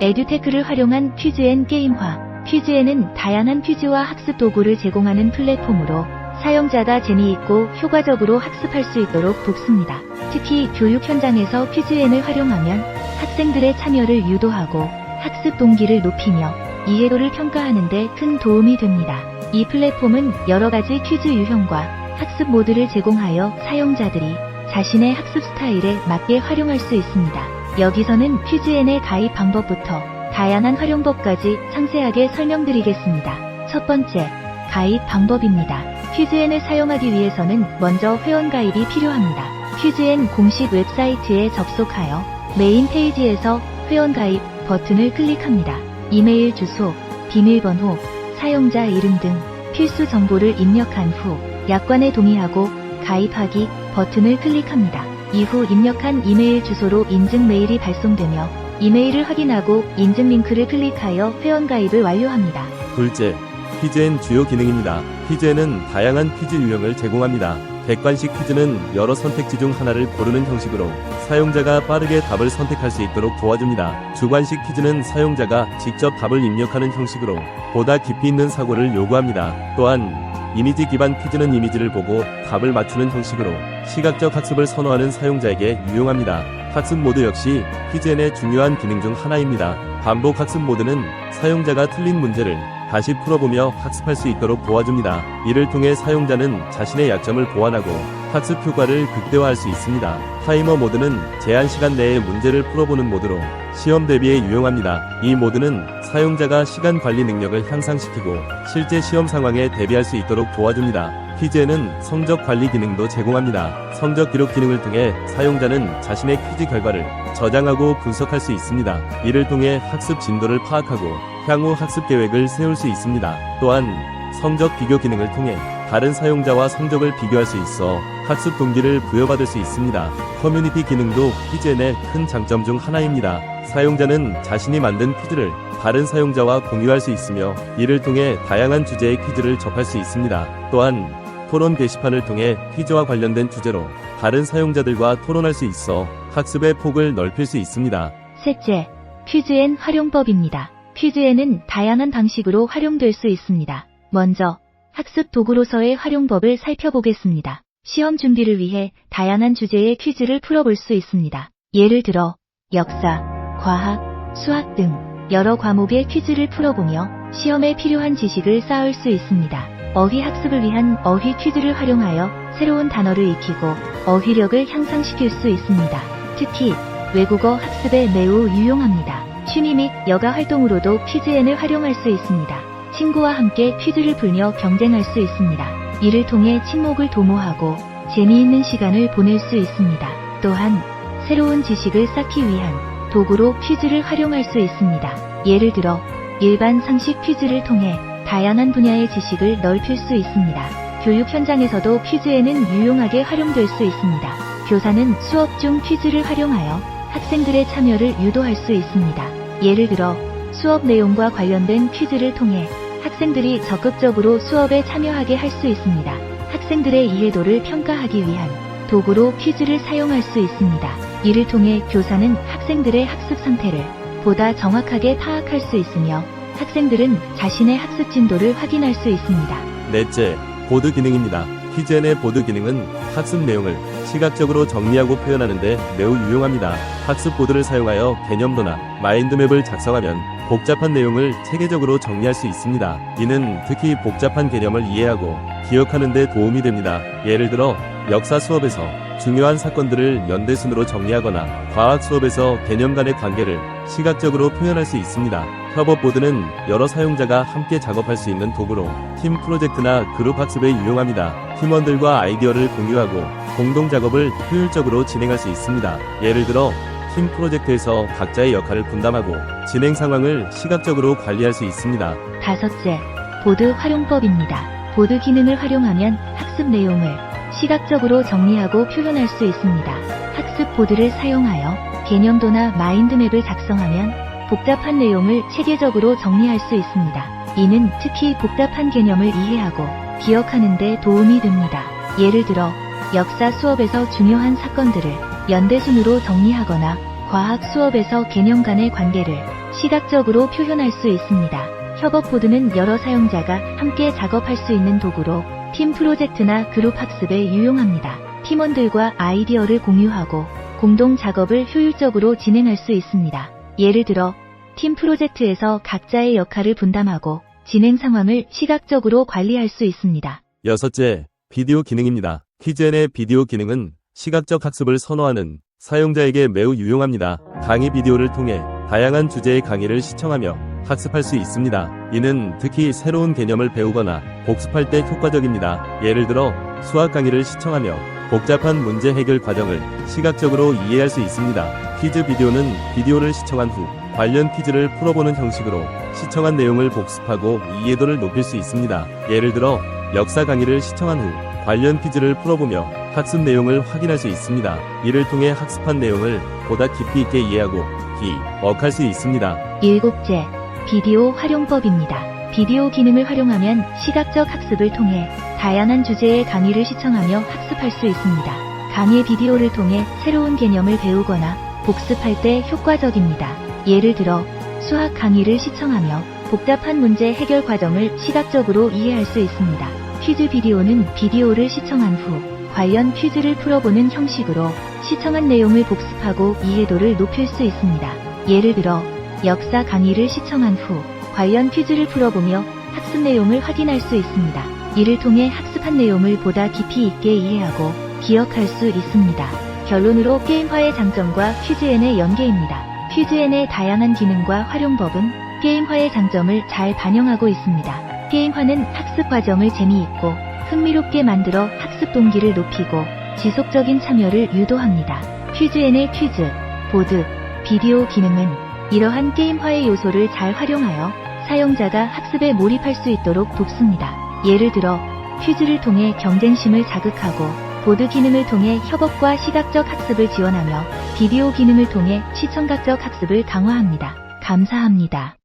에듀테크를 활용한 퀴즈 앤 게임화. 퀴즈앤은 다양한 퀴즈와 학습 도구를 제공하는 플랫폼으로 사용자가 재미있고 효과적으로 학습할 수 있도록 돕습니다. 특히 교육 현장에서 퀴즈앤을 활용하면 학생들의 참여를 유도하고 학습 동기를 높이며 이해도를 평가하는 데 큰 도움이 됩니다. 이 플랫폼은 여러 가지 퀴즈 유형과 학습 모드를 제공하여 사용자들이 자신의 학습 스타일에 맞게 활용할 수 있습니다. 여기서는 퀴즈앤의 가입 방법부터 다양한 활용법까지 상세하게 설명드리겠습니다. 첫 번째, 가입 방법입니다. 퀴즈앤을 사용하기 위해서는 먼저 회원 가입이 필요합니다. 퀴즈앤 공식 웹사이트에 접속하여 메인 페이지에서 회원 가입 버튼을 클릭합니다. 이메일 주소, 비밀번호, 사용자 이름 등 필수 정보를 입력한 후 약관에 동의하고 가입하기 버튼을 클릭합니다. 이후 입력한 이메일 주소로 인증 메일이 발송되며 이메일을 확인하고 인증 링크를 클릭하여 회원 가입을 완료합니다. 둘째, 퀴즈앤 주요 기능입니다. 퀴즈앤은 다양한 퀴즈 유형을 제공합니다. 객관식 퀴즈는 여러 선택지 중 하나를 고르는 형식으로 사용자가 빠르게 답을 선택할 수 있도록 도와줍니다. 주관식 퀴즈는 사용자가 직접 답을 입력하는 형식으로 보다 깊이 있는 사고를 요구합니다. 또한 이미지 기반 퀴즈는 이미지를 보고 답을 맞추는 형식으로 시각적 학습을 선호하는 사용자에게 유용합니다. 학습 모드 역시 퀴즈앤의 중요한 기능 중 하나입니다. 반복 학습 모드는 사용자가 틀린 문제를 다시 풀어보며 학습할 수 있도록 도와줍니다. 이를 통해 사용자는 자신의 약점을 보완하고 학습 효과를 극대화할 수 있습니다. 타이머 모드는 제한 시간 내에 문제를 풀어보는 모드로 시험 대비에 유용합니다. 이 모드는 사용자가 시간 관리 능력을 향상시키고 실제 시험 상황에 대비할 수 있도록 도와줍니다. 퀴즈에는 성적 관리 기능도 제공합니다. 성적 기록 기능을 통해 사용자는 자신의 퀴즈 결과를 저장하고 분석할 수 있습니다. 이를 통해 학습 진도를 파악하고 향후 학습 계획을 세울 수 있습니다. 또한 성적 비교 기능을 통해 다른 사용자와 성적을 비교할 수 있어 학습 동기를 부여받을 수 있습니다. 커뮤니티 기능도 퀴즈앤의 큰 장점 중 하나입니다. 사용자는 자신이 만든 퀴즈를 다른 사용자와 공유할 수 있으며 이를 통해 다양한 주제의 퀴즈를 접할 수 있습니다. 또한 토론 게시판을 통해 퀴즈와 관련된 주제로 다른 사용자들과 토론할 수 있어 학습의 폭을 넓힐 수 있습니다. 셋째, 퀴즈앤 활용법입니다. 퀴즈앤은 다양한 방식으로 활용될 수 있습니다. 먼저 학습 도구로서의 활용법을 살펴보겠습니다. 시험 준비를 위해 다양한 주제의 퀴즈를 풀어볼 수 있습니다. 예를 들어 역사, 과학, 수학 등 여러 과목의 퀴즈를 풀어보며 시험에 필요한 지식을 쌓을 수 있습니다. 어휘 학습을 위한 어휘 퀴즈를 활용하여 새로운 단어를 익히고 어휘력을 향상시킬 수 있습니다. 특히 외국어 학습에 매우 유용합니다. 취미 및 여가 활동으로도 퀴즈앤을 활용할 수 있습니다. 친구와 함께 퀴즈를 풀며 경쟁할 수 있습니다. 이를 통해 친목을 도모하고 재미있는 시간을 보낼 수 있습니다. 또한 새로운 지식을 쌓기 위한 도구로 퀴즈를 활용할 수 있습니다. 예를 들어 일반 상식 퀴즈를 통해 다양한 분야의 지식을 넓힐 수 있습니다. 교육 현장에서도 퀴즈에는 유용하게 활용될 수 있습니다. 교사는 수업 중 퀴즈를 활용하여 학생들의 참여를 유도할 수 있습니다. 예를 들어 수업 내용과 관련된 퀴즈를 통해 학생들이 적극적으로 수업에 참여하게 할 수 있습니다. 학생들의 이해도를 평가하기 위한 도구로 퀴즈를 사용할 수 있습니다. 이를 통해 교사는 학생들의 학습 상태를 보다 정확하게 파악할 수 있으며 학생들은 자신의 학습 진도를 확인할 수 있습니다. 넷째, 보드 기능입니다. 퀴즈앤의 보드 기능은 학습 내용을 시각적으로 정리하고 표현하는 데 매우 유용합니다. 학습 보드를 사용하여 개념도나 마인드맵을 작성하면 복잡한 내용을 체계적으로 정리할 수 있습니다. 이는 특히 복잡한 개념을 이해하고 기억하는 데 도움이 됩니다. 예를 들어 역사 수업에서 중요한 사건들을 연대순으로 정리하거나 과학 수업에서 개념 간의 관계를 시각적으로 표현할 수 있습니다. 협업보드는 여러 사용자가 함께 작업할 수 있는 도구로 팀 프로젝트나 그룹 학습에 유용합니다. 팀원들과 아이디어를 공유하고 공동 작업을 효율적으로 진행할 수 있습니다. 예를 들어 팀 프로젝트에서 각자의 역할을 분담하고 진행 상황을 시각적으로 관리할 수 있습니다. 다섯째, 보드 활용법입니다. 보드 기능을 활용하면 학습 내용을 시각적으로 정리하고 표현할 수 있습니다. 학습 보드를 사용하여 개념도나 마인드맵을 작성하면 복잡한 내용을 체계적으로 정리할 수 있습니다. 이는 특히 복잡한 개념을 이해하고 기억하는 데 도움이 됩니다. 예를 들어 역사 수업에서 중요한 사건들을 연대순으로 정리하거나 과학 수업에서 개념 간의 관계를 시각적으로 표현할 수 있습니다. 협업보드는 여러 사용자가 함께 작업할 수 있는 도구로 팀 프로젝트나 그룹 학습에 유용합니다. 팀원들과 아이디어를 공유하고 공동 작업을 효율적으로 진행할 수 있습니다. 예를 들어 팀 프로젝트에서 각자의 역할을 분담하고 진행 상황을 시각적으로 관리할 수 있습니다. 여섯째, 비디오 기능입니다. 퀴즈앤의 비디오 기능은 시각적 학습을 선호하는 사용자에게 매우 유용합니다. 강의 비디오를 통해 다양한 주제의 강의를 시청하며 학습할 수 있습니다. 이는 특히 새로운 개념을 배우거나 복습할 때 효과적입니다. 예를 들어 수학 강의를 시청하며 복잡한 문제 해결 과정을 시각적으로 이해할 수 있습니다. 퀴즈 비디오는 비디오를 시청한 후 관련 퀴즈를 풀어보는 형식으로 시청한 내용을 복습하고 이해도를 높일 수 있습니다. 예를 들어 역사 강의를 시청한 후 관련 퀴즈를 풀어보며 학습 내용을 확인할 수 있습니다. 이를 통해 학습한 내용을 보다 깊이 있게 이해하고 기억할 수 있습니다. 일곱째, 비디오 활용법입니다. 비디오 기능을 활용하면 시각적 학습을 통해 다양한 주제의 강의를 시청하며 학습할 수 있습니다. 강의 비디오를 통해 새로운 개념을 배우거나 복습할 때 효과적입니다. 예를 들어 수학 강의를 시청하며 복잡한 문제 해결 과정을 시각적으로 이해할 수 있습니다. 퀴즈 비디오는 비디오를 시청한 후 관련 퀴즈를 풀어보는 형식으로 시청한 내용을 복습하고 이해도를 높일 수 있습니다. 예를 들어 역사 강의를 시청한 후 관련 퀴즈를 풀어보며 학습 내용을 확인할 수 있습니다. 이를 통해 학습한 내용을 보다 깊이 있게 이해하고 기억할 수 있습니다. 결론으로 게임화의 장점과 퀴즈앤의 연계입니다. 퀴즈앤의 다양한 기능과 활용법은 게임화의 장점을 잘 반영하고 있습니다. 게임화는 학습 과정을 재미있고 흥미롭게 만들어 학습 동기를 높이고 지속적인 참여를 유도합니다. 퀴즈앤의 퀴즈, 보드, 비디오 기능은 이러한 게임화의 요소를 잘 활용하여 사용자가 학습에 몰입할 수 있도록 돕습니다. 예를 들어 퀴즈를 통해 경쟁심을 자극하고 보드 기능을 통해 협업과 시각적 학습을 지원하며 비디오 기능을 통해 시청각적 학습을 강화합니다. 감사합니다.